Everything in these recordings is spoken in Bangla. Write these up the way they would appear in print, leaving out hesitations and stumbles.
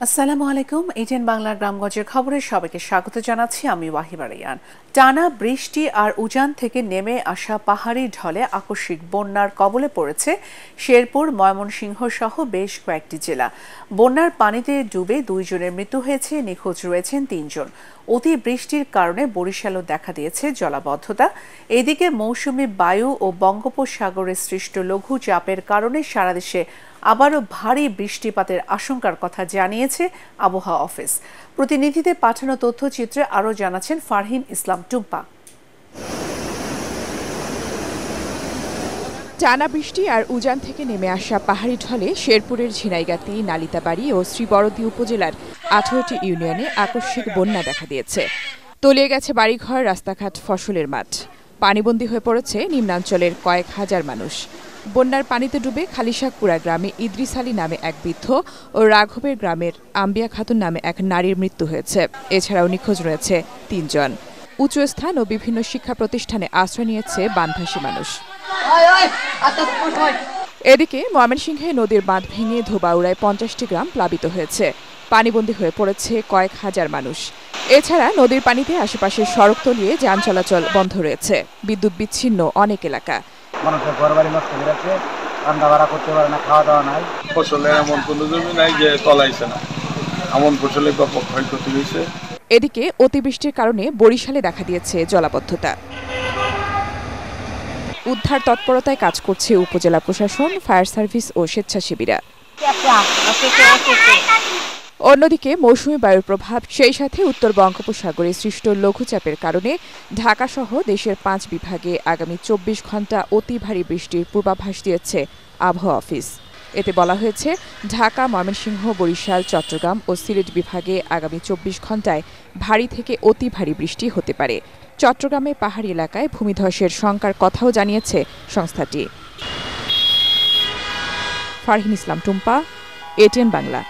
আসসালামু আলাইকুম। এটিএন বাংলা গ্রামগঞ্জের খবরে সবাইকে স্বাগত জানাচ্ছি। আমি ওয়াহিবা রিয়ান। টানা বৃষ্টি আর উজান থেকে নেমে আসা পাহাড়ি ঢলে আকস্মিক বন্যার কবলে পড়েছে শেরপুর, ময়মনসিংহ সহ বেশ কয়েকটি জেলা। বন্যার পানিতে ডুবে 2 জনের মৃত্যু হয়েছে, নিখোঁজ রয়েছেন 3 জন। অতি বৃষ্টির কারণে বরিশালও দেখা দিয়েছে জলাবদ্ধতা। এদিকে মৌসুমী বায়ু ও বঙ্গোপসাগরে সৃষ্ট লঘু চাপের কারণে সারা দেশে আবারও ভারী বৃষ্টিপাতের আশঙ্কার কথা জানিয়েছে আবহাওয়া অফিস। প্রতিনিধিদের পাঠানো তথ্যচিত্রে আরও জানাচ্ছেন ফারহিন ইসলাম টুম্পা। টানা বৃষ্টি আর উজান থেকে নেমে আসা পাহাড়ি ঢলে শেরপুরের ঝিনাইগাতি, নালিতাবাড়ি ও শ্রীবরদী উপজেলার 18টি ইউনিয়নে আকস্মিক বন্যা দেখা দিয়েছে। তলিয়ে গেছে বাড়িঘর, রাস্তাঘাট, ফসলের মাঠ। পানিবন্দী হয়ে পড়েছে নিম্নাঞ্চলের কয়েক হাজার মানুষ। বন্যার পানিতে ডুবে খালিশাকুড়া গ্রামে ইদ্রিস আলী নামে এক বৃদ্ধ ও রাঘবের গ্রামের আম্বিয়া খাতুন নামে এক নারীর মৃত্যু হয়েছে। এছাড়াও নিখোঁজ রয়েছে 3 জন। উঁচু স্থান ও বিভিন্ন শিক্ষা প্রতিষ্ঠানে আশ্রয় নিয়েছে বানভাসী মানুষ। এদিকে ময়মনসিংহে নদীর বাঁধ ভেঙে ধোবাউড়ায় 50টি গ্রাম প্লাবিত হয়েছে। পানিবন্দী হয়ে পড়েছে কয়েক হাজার মানুষ। এছাড়া নদীর পানিতে আশেপাশের সড়ক তলিয়ে যান চলাচল বন্ধ রয়েছে। বিদ্যুৎ বিচ্ছিন্ন অনেক এলাকা। মানুষের ঘরবাড়ি নষ্ট হয়ে যাচ্ছে, রান্না বাড়া করতে পারে না, খাওয়া দাওয়া নাই। ফসলের এমন কোনো জমি নাই যে তলাইছে না, এমন ফসলের ব্যাপক ক্ষয়ক্ষতি হয়েছে। এদিকে অতিবৃষ্টির কারণে বরিশালে দেখা দিয়েছে জলাবদ্ধতা। উদ্ধার তৎপরতায় কাজ করছে উপজেলা প্রশাসন, ফায়ার সার্ভিস ও স্বেচ্ছাসেবীরা। অন্যদিকে মৌসুমী বায়ুর প্রভাব, সেই সাথে উত্তর বঙ্গোপসাগরে সৃষ্ট লঘুচাপের কারণে ঢাকাসহ দেশের 5 বিভাগে আগামী 24 ঘণ্টা অতি ভারী বৃষ্টির পূর্বাভাস দিয়েছে আবহাওয়া অফিস। এতে বলা হয়েছে, ঢাকা, ময়মনসিংহ, বরিশাল, চট্টগ্রাম ও সিলেট বিভাগে আগামী 24 ঘণ্টায় ভারী থেকে অতি ভারী বৃষ্টি হতে পারে। চট্টগ্রামে পাহাড়ি এলাকায় ভূমিধসের শঙ্কার কথাও জানিয়েছে সংস্থাটি। ফারহিন ইসলাম টুম্পা, এটিএন বাংলা।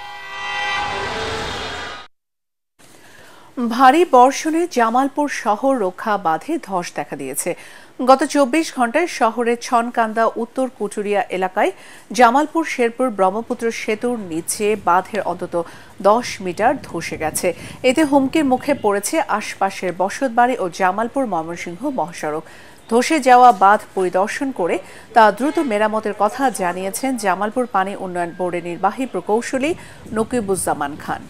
ভারী বর্ষণে জামালপুর শহর রক্ষা বাঁধে ধস দেখা দিয়েছে। গত 24 ঘণ্টায় শহরের ছনকান্দা, উত্তর কুটুরিয়া এলাকায় জামালপুর শেরপুর ব্রহ্মপুত্র সেতুর নিচে বাঁধের অন্তত 10 মিটার ধসে গেছে। এতে হুমকির মুখে পড়েছে আশপাশের বসতবাড়ি ও জামালপুর ময়মনসিংহ মহাসড়ক। ধসে যাওয়া বাঁধ পরিদর্শন করে তা দ্রুত মেরামতের কথা জানিয়েছেন জামালপুর পানি উন্নয়ন বোর্ডের নির্বাহী প্রকৌশলী নকিবুজ্জামান খান।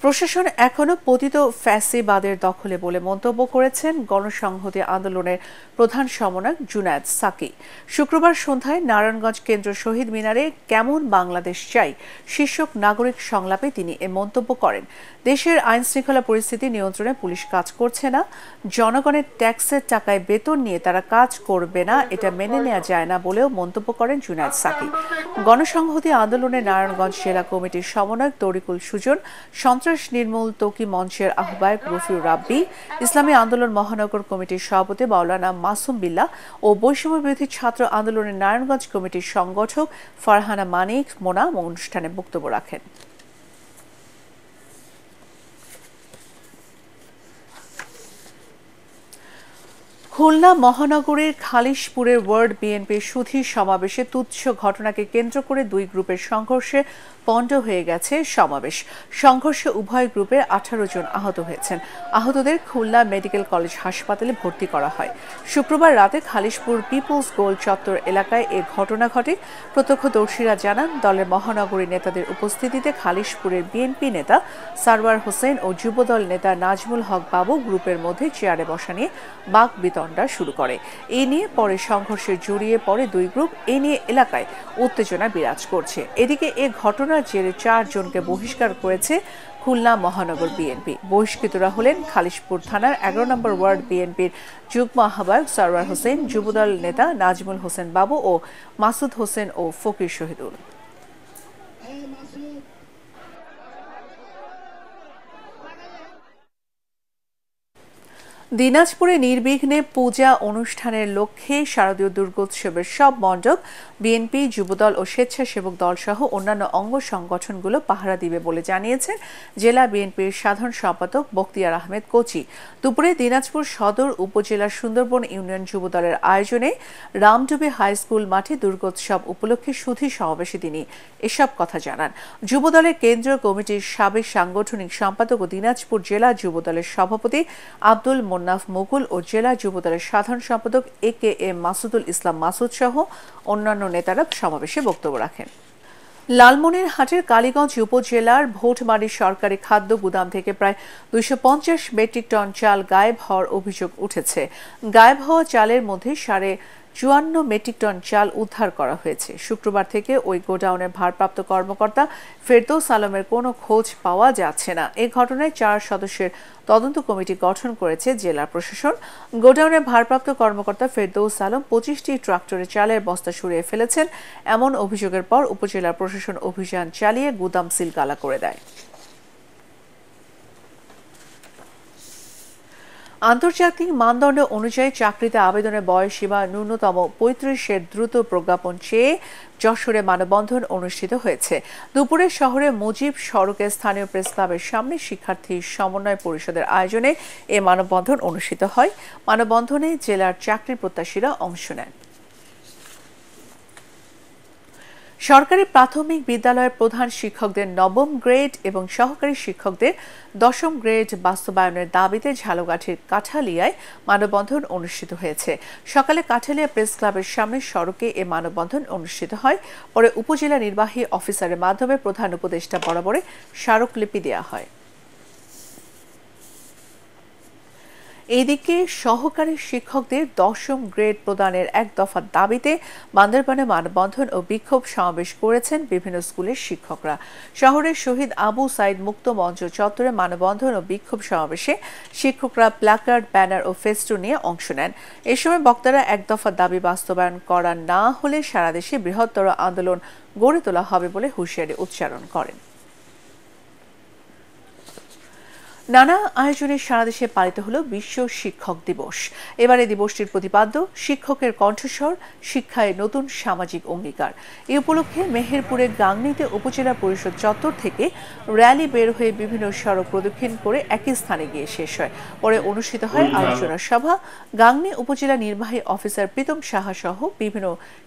প্রশাসন এখনও পতিত ফ্যাসিবাদের দখলে বলে মন্তব্য করেছেন গণসংহতি আন্দোলনের প্রধান সমন্বয়ক জুনায়েদ সাকি। শুক্রবার সন্ধ্যায় নারায়ণগঞ্জ কেন্দ্র শহীদ মিনারে কেমন বাংলাদেশ চাই শীর্ষক নাগরিক সংলাপে তিনি এ মন্তব্য করেন। দেশের আইন শৃঙ্খলা পরিস্থিতি নিয়ন্ত্রণে পুলিশ কাজ করছে না, জনগণের ট্যাক্সের টাকায় বেতন নিয়ে তারা কাজ করবে না, এটা মেনে নেওয়া যায় না বলেও মন্তব্য করেন জুনায়েদ সাকি। গণসংহতি আন্দোলনের নারায়ণগঞ্জ জেলা কমিটির সমন্বয়ক তরিকুল সুজন, সন্ত্রাস নির্মূল ত্বকী মঞ্চের আহ্বায়ক রফিউর রাব্বি, ইসলামী আন্দোলন মহানগর কমিটির সভাপতি মাওলানা মাসুম বিল্লাহ ও বৈষম্য বিরোধী ছাত্র আন্দোলনের নারায়ণগঞ্জ কমিটির সংগঠক ফারহানা মানিক মোনা অনুষ্ঠানে বক্তব্য রাখেন। খুলনা মহানগরীর খালিশপুরের ওয়ার্ড বিএনপির সুধীর সমাবেশে তুচ্ছ ঘটনাকে কেন্দ্র করে 2 গ্রুপের সংঘর্ষে পণ্ড হয়ে গেছে সমাবেশ। সংঘর্ষে উভয় গ্রুপের 18 জন আহত হয়েছেন। আহতদের খুলনা মেডিকেল কলেজ হাসপাতালে ভর্তি করা হয়। শুক্রবার রাতে খালিশপুর পিপলস গোল চত্বর এলাকায় এ ঘটনা ঘটে। প্রত্যক্ষদর্শীরা জানান, দলের মহানগরী নেতাদের উপস্থিতিতে খালিশপুরের বিএনপি নেতা সারওয়ার হোসেন ও যুবদল নেতা নাজমুল হক বাবু গ্রুপের মধ্যে চেয়ারে বসা নিয়ে বাকবিতণ্ডা শুরু করে। এ নিয়ে পরে সংঘর্ষে জড়িয়ে পড়ে 2 গ্রুপ। এ নিয়ে এলাকায় উত্তেজনা বিরাজ করছে। এদিকে এ ঘটনার জেরে 4 জনকে বহিষ্কার করেছে খুলনা মহানগর বিএনপি। বহিষ্কৃতরা হলেন খালিশপুর থানার 11 নম্বর ওয়ার্ড বিএনপির যুগ্ম আহ্বায়ক সারওয়ার হোসেন, যুবদল নেতা নাজমুল হোসেন বাবু ও মাসুদ হোসেন ও ফকির শহীদুল। দিনাজপুরে নির্বিঘ্নে পূজা অনুষ্ঠানের লক্ষ্যে শারদীয় দুর্গোৎসবের সব মণ্ডপ বিএনপি, যুবদল ও স্বেচ্ছাসেবক দল সহ অন্যান্য অঙ্গ সংগঠনগুলো পাহারা দিবে বলে জানিয়েছেন জেলা বিএনপির সাধারণ সম্পাদক বখতিয়ার আহমেদ কোচি। দুপুরে দিনাজপুর সদর উপজেলার সুন্দরবন ইউনিয়ন যুবদলের আয়োজনে রামডুবি হাই স্কুল মাঠে দুর্গোৎসব উপলক্ষে সুধী সমাবেশে তিনি এসব কথা জানান। যুবদলের কেন্দ্রীয় কমিটির সাবেক সাংগঠনিক সম্পাদক ও দিনাজপুর জেলা যুবদলের সভাপতি আব্দুল মোন্নাফ মুকুল ও জেলা যুবদলের সাধারণ সম্পাদক AKM মাসুদুল ইসলাম মাসুদ সহ অন্যান্য নেতারা সমাবেশে বক্তব্য রাখেন। লালমনিরহাটের কালীগঞ্জ উপজেলার ভোটমারি সরকারি খাদ্য গুদাম থেকে প্রায় 250 মেট্রিক টন চাল গায়েব হওয়ার অভিযোগ উঠেছে। গায়েব হওয়া চালের মধ্যে 54 মেট্রিক টন চাল উদ্ধার করা হয়েছে। শুক্রবার থেকে ওই গোডাউনের ভারপ্রাপ্ত কর্মকর্তা ফেরদৌস আলমের কোনো খোঁজ পাওয়া যাচ্ছে না। এই ঘটনায় 4 সদস্যের তদন্ত কমিটি গঠন করেছে জেলা প্রশাসন। গোডাউনের ভারপ্রাপ্ত কর্মকর্তা ফেরদৌস আলম 25টি ট্রাক্টরে চালের বস্তা সরিয়ে ফেলেছেন। এমন অভিযোগের পর উপজেলা প্রশাসন অভিযান চালিয়ে গুদাম সিলগালা করে দেয়। আন্তর্জাতিক মানদণ্ড অনুযায়ী চাকরিতে আবেদনের বয়সসীমা ন্যূনতম 35-এর দ্রুত প্রজ্ঞাপন চেয়ে যশোরে মানববন্ধন অনুষ্ঠিত হয়েছে। দুপুরে শহরে মুজিব সড়কে স্থানীয় প্রেস ক্লাবের সামনে শিক্ষার্থী সমন্বয় পরিষদের আয়োজনে এ মানববন্ধন অনুষ্ঠিত হয়। মানববন্ধনে জেলার চাকরি প্রত্যাশীরা অংশ নেন। সরকারি প্রাথমিক বিদ্যালয়ের প্রধান শিক্ষকদের 9ম গ্রেড এবং সহকারী শিক্ষকদের 10ম গ্রেড বাস্তবায়নের দাবিতে ঝালকাঠির কাঠালিয়ায় মানববন্ধন অনুষ্ঠিত হয়েছে। সকালে কাঠালিয়া প্রেস ক্লাবের সামনে সড়কে এ মানববন্ধন অনুষ্ঠিত হয়। পরে উপজেলা নির্বাহী অফিসারের মাধ্যমে প্রধান উপদেষ্টা বরাবরে স্মারকলিপি দেওয়া হয়। এদিকে সহকারী শিক্ষকদের 10ম গ্রেড প্রদানের এক দফা দাবিতে বান্দরবানে মানববন্ধন ও বিক্ষোভ সমাবেশ করেছেন বিভিন্ন স্কুলের শিক্ষকরা। শহরের শহীদ আবু সাইদ মুক্ত মঞ্চ চত্বরে মানববন্ধন ও বিক্ষোভ সমাবেশে শিক্ষকরা প্ল্যাকার্ড, ব্যানার ও ফেস্টুন নিয়ে অংশ নেন। এ সময় বক্তারা এক দফা দাবি বাস্তবায়ন করা না হলে সারা দেশে বৃহত্তর আন্দোলন গড়ে তোলা হবে বলে হুঁশিয়ারি উচ্চারণ করেন। নানা আয়োজনে সারা দেশে পালিত হলো বিশ্ব শিক্ষক দিবস। এবারে দিবসটির প্রতিপাদ্য শিক্ষকের কণ্ঠস্বর, শিক্ষায় নতুন সামাজিক অঙ্গীকার। এই উপলক্ষে মেহেরপুরে গাংনীতে উপজেলা পরিষদ চত্বর থেকে র্যালি বের হয়ে বিভিন্ন সড়ক প্রদক্ষিণ করে একই স্থানে গিয়ে শেষ হয়। পরে অনুষ্ঠিত হয় আলোচনা সভা। গাংনী উপজেলা নির্বাহী অফিসার প্রীতম সাহা সহ বিভিন্ন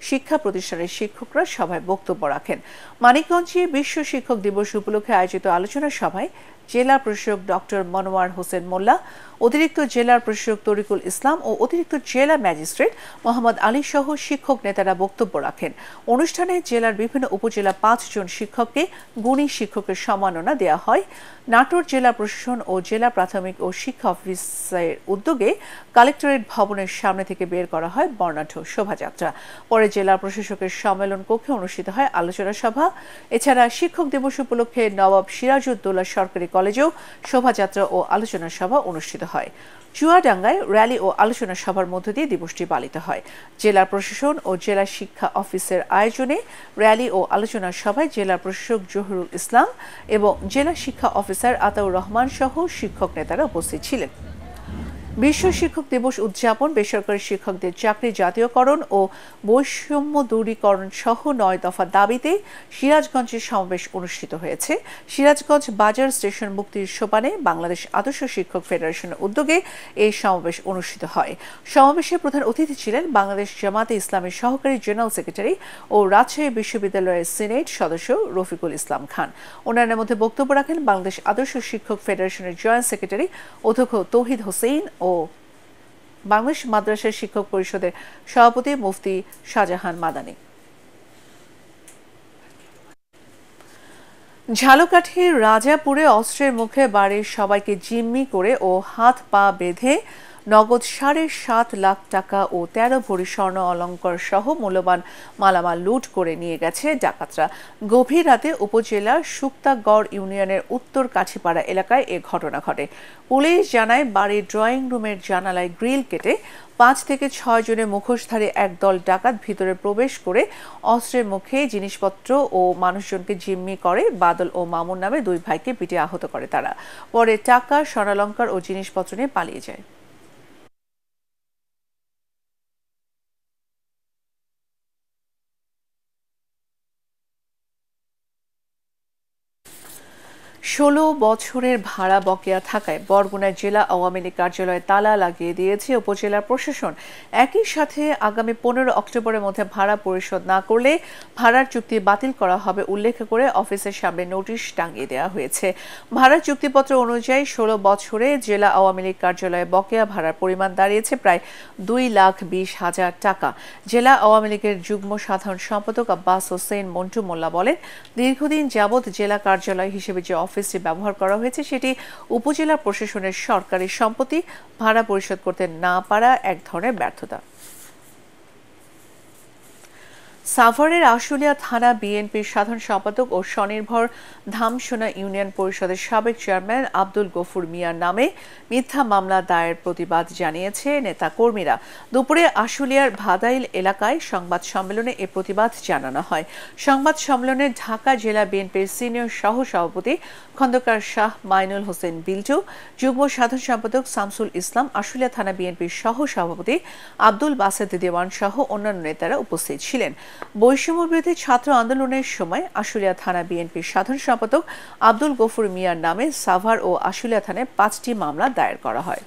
শিক্ষা প্রতিষ্ঠানের শিক্ষকরা সভায় বক্তব্য রাখেন। মানিকগঞ্জে বিশ্ব শিক্ষক দিবস উপলক্ষে আয়োজিত আলোচনা সভায় জেলা প্রশাসক ডক্টর মনোয়ার হোসেন মোল্লা, অতিরিক্ত জেলার প্রশাসক তরিকুল ইসলাম ও অতিরিক্ত জেলা ম্যাজিস্ট্রেট মোহাম্মদ আলী সহ শিক্ষক নেতারা বক্তব্য রাখেন। অনুষ্ঠানে জেলার বিভিন্ন উপজেলা 5 জন শিক্ষককে গুণী শিক্ষকের সম্মাননা দেওয়া হয়। নাটোর জেলা প্রশাসন ও জেলা প্রাথমিক ও শিক্ষা অফিসের উদ্যোগে কালেক্টরেট ভবনের সামনে থেকে বের করা হয় বর্ণাঢ্য শোভাযাত্রা। পরে জেলা প্রশাসকের সম্মেলন কক্ষে অনুষ্ঠিত হয় আলোচনা সভা। এছাড়া শিক্ষক দিবস উপলক্ষে নবাব সিরাজউদ্দৌলা সরকারি কলেজেও শোভাযাত্রা ও আলোচনা সভা অনুষ্ঠিত হয়। চুয়াডাঙ্গায় র্যালি ও আলোচনা সভার মধ্য দিয়ে দিবসটি পালিত হয়। জেলা প্রশাসন ও জেলা শিক্ষা অফিসের আয়োজনে র্যালি ও আলোচনা সভায় জেলা প্রশাসক জহুরুল ইসলাম এবং জেলা শিক্ষা অফিসার আতাউর রহমান সহ শিক্ষক নেতারা উপস্থিত ছিলেন। বিশ্ব শিক্ষক দিবস উদযাপন, বেসরকারি শিক্ষকদের চাকরি জাতীয়করণ ও বৈষম্য দূরীকরণ সহ 9 দফা দাবিতে সিরাজগঞ্জে সমাবেশ অনুষ্ঠিত হয়েছে। সিরাজগঞ্জ বাজার স্টেশন মুক্তির সোপানে বাংলাদেশ আদর্শ শিক্ষক ফেডারেশনের উদ্যোগে এই সমাবেশ অনুষ্ঠিত হয়। সমাবেশে প্রধান অতিথি ছিলেন বাংলাদেশ জামাতে ইসলামের সহকারী জেনারেল সেক্রেটারি ও রাজশাহী বিশ্ববিদ্যালয়ের সিনেট সদস্য রফিকুল ইসলাম খান। অন্যান্যের মধ্যে বক্তব্য রাখেন বাংলাদেশ আদর্শ শিক্ষক ফেডারেশনের জয়েন্ট সেক্রেটারি অধ্যক্ষ তৌহিদ হোসেন ও বাংলাদেশ মাদ্রাসা শিক্ষক পরিষদের সভাপতি মুফতি শাহজাহান মাদানী। ঝালকাঠির রাজাপুরে অস্ত্রের মুখে বাড়ির সবাইকে জিম্মি করে ও হাত পা বেঁধে নগদ 7.5 লাখ টাকা ও 13 ভরি স্বর্ণ অলংকার সহ মূল্যবান মালামাল লুট করে নিয়ে গেছে ডাকাতরা। গভীর রাতে উপজেলার শুক্তাগড় ইউনিয়নের উত্তর কাঠিপাড়া এলাকায় এ ঘটনা ঘটে। পুলিশ জানায় বাড়ির ড্রয়িং রুমের জানালায় গ্রিল কেটে 5 থেকে 6 জনের মুখোশধারী একদল ডাকাত ভিতরে প্রবেশ করে অস্ত্রের মুখে জিনিসপত্র ও মানুষজনকে জিম্মি করে। বাদল ও মামুন নামে 2 ভাইকে পিটিয়ে আহত করে তারা। পরে টাকা, স্বর্ণালংকার ও জিনিসপত্র নিয়ে পালিয়ে যায়। 16 বছরের ভাড়া বকেয়া থাকায় বরগুনা জেলা আওয়ামী লীগ কার্যালয়ে তালা লাগিয়ে দিয়েছে উপজেলা প্রশাসন। একই সাথে আগামী 15 অক্টোবরের মধ্যে ভাড়া পরিশোধ না করলে ভাড়ার চুক্তি বাতিল করা হবে উল্লেখ করে অফিসের সামনে নোটিশ টাঙিয়ে দেওয়া হয়েছে। ভাড়ার চুক্তিপত্র অনুযায়ী 16 বছরে জেলা আওয়ামী লীগ কার্যালয়ে বকেয়া ভাড়ার পরিমাণ দাঁড়িয়েছে প্রায় 2,20,000 টাকা। জেলা আওয়ামী লীগের যুগ্ম সাধারণ সম্পাদক আব্বাস হোসেন মন্টু মোল্লা বলেন, দীর্ঘদিন যাবৎ জেলা কার্যালয় হিসেবে যে অফিসটি ব্যবহার করা হয়েছে সেটি উপজেলা প্রশাসনের সরকারি সম্পত্তি। ভাড়া পরিশোধ করতে না পারা এক ধরনের ব্যর্থতা। সাভারের আশুলিয়া থানা বিএনপির সাধারণ সম্পাদক ও স্বনির্ভর ধামসোনা ইউনিয়ন পরিষদের সাবেক চেয়ারম্যান আব্দুল গফুর মিয়ার নামে মিথ্যা মামলা দায়ের প্রতিবাদ জানিয়েছে নেতা কর্মীরা। দুপুরে আশুলিয়ার ভাদাইল এলাকায় সংবাদ সম্মেলনে এ প্রতিবাদ জানানো হয়। সংবাদ সম্মেলনে ঢাকা জেলা বিএনপির সিনিয়র সহ সভাপতি খন্দকার শাহ মাইনুল হোসেন বিল্টু, যুগ্ম সাধারণ সম্পাদক শামসুল ইসলাম, আশুলিয়া থানা বিএনপির সহ সভাপতি আব্দুল বাসেদ দেওয়ান সহ অন্যান্য নেতারা উপস্থিত ছিলেন। বৈষম্য বিরোধী ছাত্র আন্দোলনের সময় আশুলিয়া থানা বিএনপির সাধারণ সম্পাদক আব্দুল গফুর মিয়ার নামে সাভার ও আশুলিয়া থানায় 5টি মামলা দায়ের করা হয়।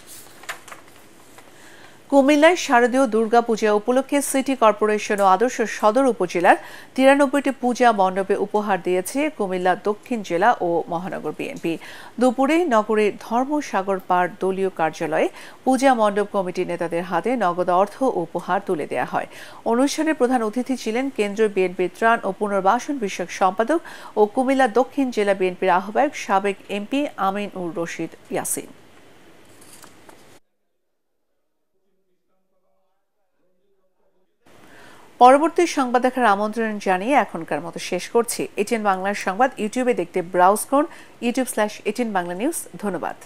কুমিল্লায় শারদীয় দুর্গাপূজা উপলক্ষে সিটি কর্পোরেশন ও আদর্শ সদর উপজেলার 93টি পূজা মণ্ডপে উপহার দিয়েছে কুমিল্লা দক্ষিণ জেলা ও মহানগর বিএনপি। দুপুরে নগরের ধর্মসাগর পাড় দলীয় কার্যালয়ে পূজা মণ্ডপ কমিটির নেতাদের হাতে নগদ অর্থ ও উপহার তুলে দেওয়া হয়। অনুষ্ঠানে প্রধান অতিথি ছিলেন কেন্দ্রীয় বিএনপির ত্রাণ ও পুনর্বাসন বিষয়ক সম্পাদক ও কুমিল্লা দক্ষিণ জেলা বিএনপির আহ্বায়ক সাবেক এমপি আমিন উর রশিদ ইয়াসিন। পরবর্তী সংবাদ দেখার আমন্ত্রণ জানিয়ে এখনকার মতো শেষ করছি। এটিএন বাংলার সংবাদ ইউটিউবে দেখতে ব্রাউজ করুন youtube/ATN Bangla News। ধন্যবাদ।